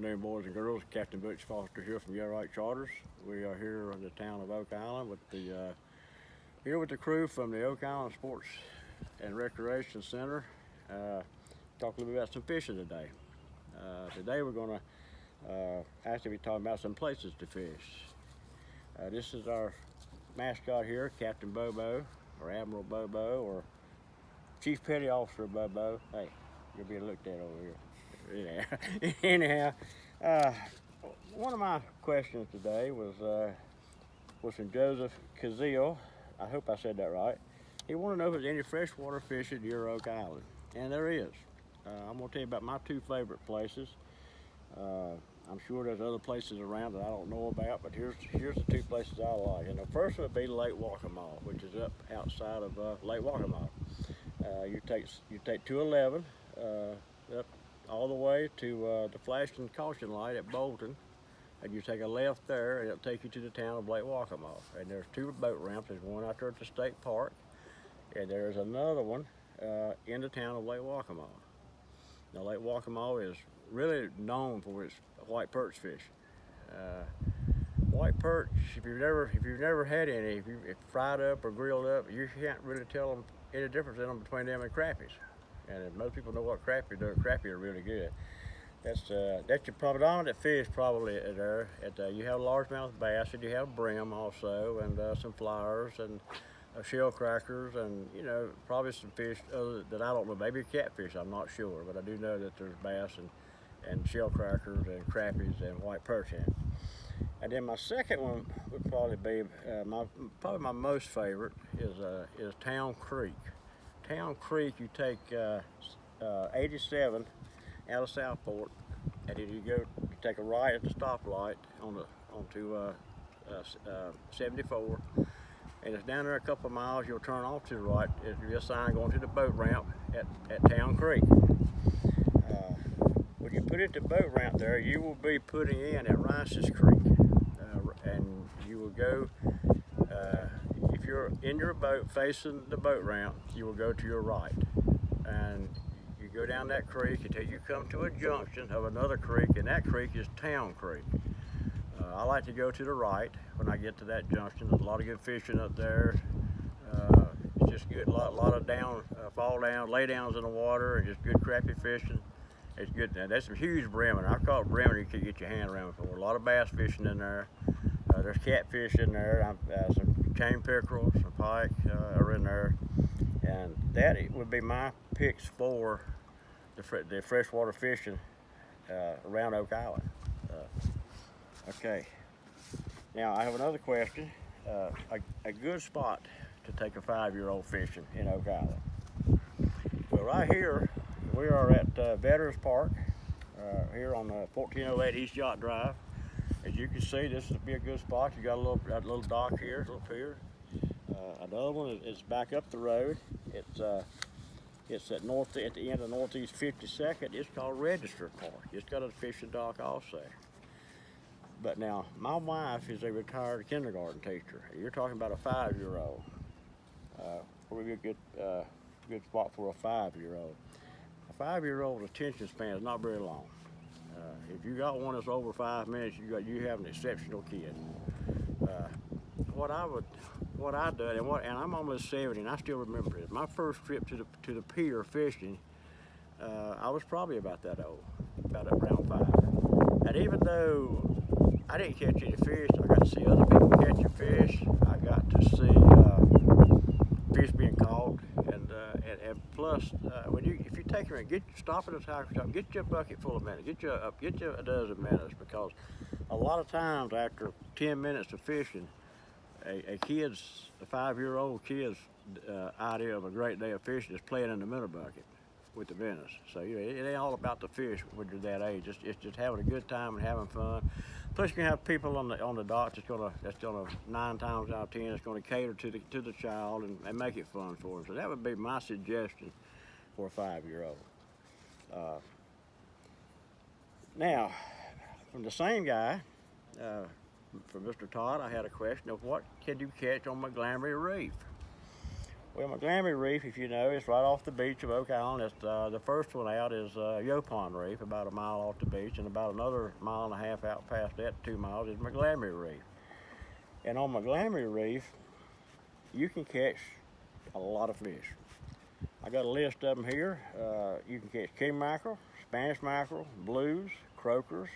afternoon, boys and girls. Captain Butch Foster here from Right Charters. We are here in the town of Oak Island with the crew from the Oak Island Sports and Recreation Center. Talk a little bit about some fishing today. Today we're going to actually be talking about some places to fish. This is our mascot here, Captain Bobo, or Admiral Bobo, or Chief Petty Officer Bobo. Hey, you'll be looked at over here. Anyhow, one of my questions today was from Joseph Kazil. I hope I said that right. He wanted to know if there's any freshwater fishing near Oak Island, and there is. I'm going to tell you about my two favorite places. I'm sure there's other places around that I don't know about, but here's the two places I like. And the first would be Lake Waccamaw, which is up outside of Lake Waccamaw. You take 211 up all the way to the flashing caution light at Bolton, and you take a left there, and it'll take you to the town of Lake Waccamaw. And there's two boat ramps. There's one out there at the state park, and there's another one in the town of Lake Waccamaw. Now, Lake Waccamaw is really known for its white perch fish. White perch, if you've never had any, if fried up or grilled up, you can't really tell them any difference in them between them and crappies. And if most people know what crappie are, crappie are really good. That's your predominant fish probably there. You have largemouth bass, and you have brim also, and some flyers and shell crackers, and probably some fish other that I don't know. Maybe catfish, I'm not sure, but I do know that there's bass and shell crackers and crappies and white perch in it. And then my second one would probably be my most favorite is Town Creek. Town Creek, you take 87 out of Southport, and then you take a right at the stoplight onto 74, and it's down there a couple of miles. You'll turn off to the right. There's a sign going to the boat ramp at Town Creek. When you put it to boat ramp there, you will be putting in at Rice's Creek, and you will go. If you're in your boat facing the boat ramp, you will go to your right, and you go down that creek until you come to a junction of another creek, and that creek is Town Creek. I like to go to the right when I get to that junction. There's a lot of good fishing up there. It's just good, a lot of fall down, lay downs in the water, and just good crappie fishing. It's good. Now, there's some huge brimmer. I've caught brimmer you can get your hand around for. A lot of bass fishing in there. There's catfish in there. Some chain pickerel, some pike are in there, and that would be my picks for the freshwater fishing around Oak Island. Okay. Now I have another question. A good spot to take a 5-year-old fishing in Oak Island. Well, right here we are at Veterans Park here on 1408 East Yacht Drive. As you can see, this would be a good spot. You got a little dock here, a little pier. Another one is back up the road. It's at the end of Northeast 52nd. It's called Register Park. It's got a fishing dock also. But now, my wife is a retired kindergarten teacher. You're talking about a 5-year-old. Probably a good spot for a 5-year-old. A 5-year-old's attention span is not very long. If you got one that's over 5 minutes, you have an exceptional kid. What I done, and I'm almost 70, and I still remember it. My first trip to the pier fishing, I was probably about that old, about around 5. And even though I didn't catch any fish, I got to see other people catching fish. I got to see fish being caught, and plus, if you take them and stop at a tackle shop, get you a bucket full of minnows, get you a dozen minnows, because a lot of times after 10 minutes of fishing, a 5-year-old kid's idea of a great day of fishing is playing in the minnow bucket with the minnows. So it ain't all about the fish when you're that age. It's just having a good time and having fun. Plus, you can have people on the dock that's gonna 9 times out of 10 is gonna cater to the child and make it fun for them. So that would be my suggestion for a 5-year-old. Now, from the same guy, from Mr. Todd, I had a question of what can you catch on Montgomery Reef? Well, McGlammy Reef, if you know, it's right off the beach of Oak Island. It's, the first one out is Yopon Reef, about a mile off the beach, and about another mile and a half out past that, 2 miles, is McGlammy Reef. And on McGlammy Reef, you can catch a lot of fish. I got a list of them here. You can catch king mackerel, Spanish mackerel, blues, croakers,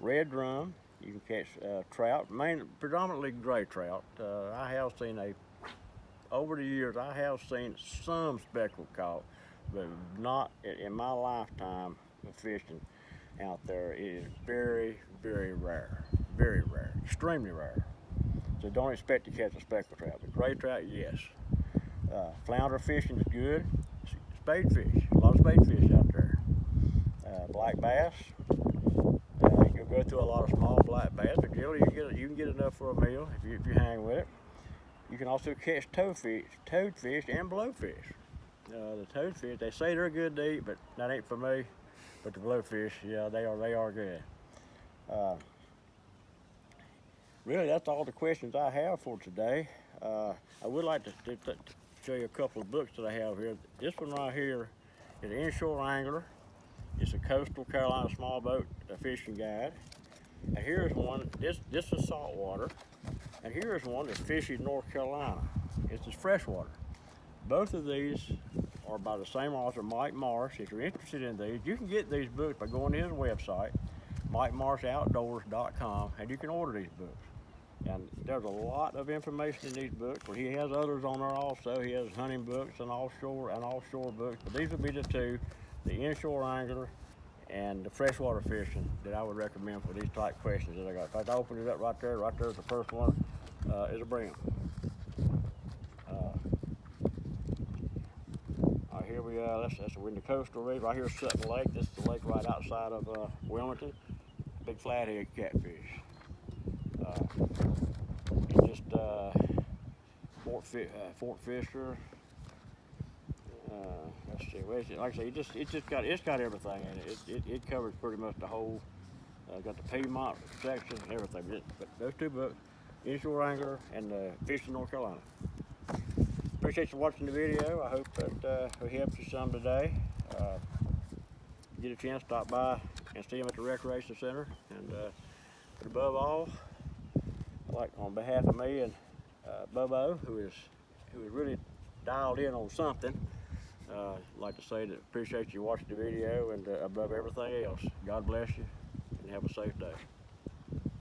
red drum. You can catch trout, predominantly gray trout. I have seen over the years, I have seen some speckled caught, but not in my lifetime of fishing out there. It is very, very rare, extremely rare. So don't expect to catch a speckled trout. But gray trout, yes. Flounder fishing is good. Spade fish, a lot of spade fish out there. Black bass. You'll go through a lot of small black bass, but generally you can get enough for a meal if you hang with it. You can also catch toadfish and blowfish. The toadfish, they say they're good to eat, but that ain't for me. But the blowfish, yeah, they are good. Really, that's all the questions I have for today. I would like to show you a couple of books that I have here. This one right here is an Inshore Angler. It's a Coastal Carolina Small Boat Fishing Guide. And here's one, this is saltwater. And here's one that's fishing North Carolina. It's just freshwater. Both of these are by the same author, Mike Marsh. If you're interested in these, you can get these books by going to his website, MikeMarshOutdoors.com, and you can order these books. And there's a lot of information in these books, but he has others on there also. He has hunting books and offshore books, but these would be the two, the Inshore Angler and the freshwater fishing that I would recommend for these type questions that I got. In fact, I opened it up right there, the first one is a brim. Here we are, that's in the coastal reef. Right here is Sutton Lake. This is the lake right outside of Wilmington. Big flathead catfish. It's just Fort Fisher. Let's see. Like I say, it's got everything in it. It covers pretty much the whole. Got the Piedmont section, everything. But those two books, Inshore Angler and Fishing North Carolina. Appreciate you watching the video. I hope that we helped you some today. Get a chance, stop by and see them at the Recreation Center. And but above all, I'd like, on behalf of me and Bobo, who is really dialed in on something, I'd like to say that appreciate you watching the video, and above everything else, God bless you and have a safe day.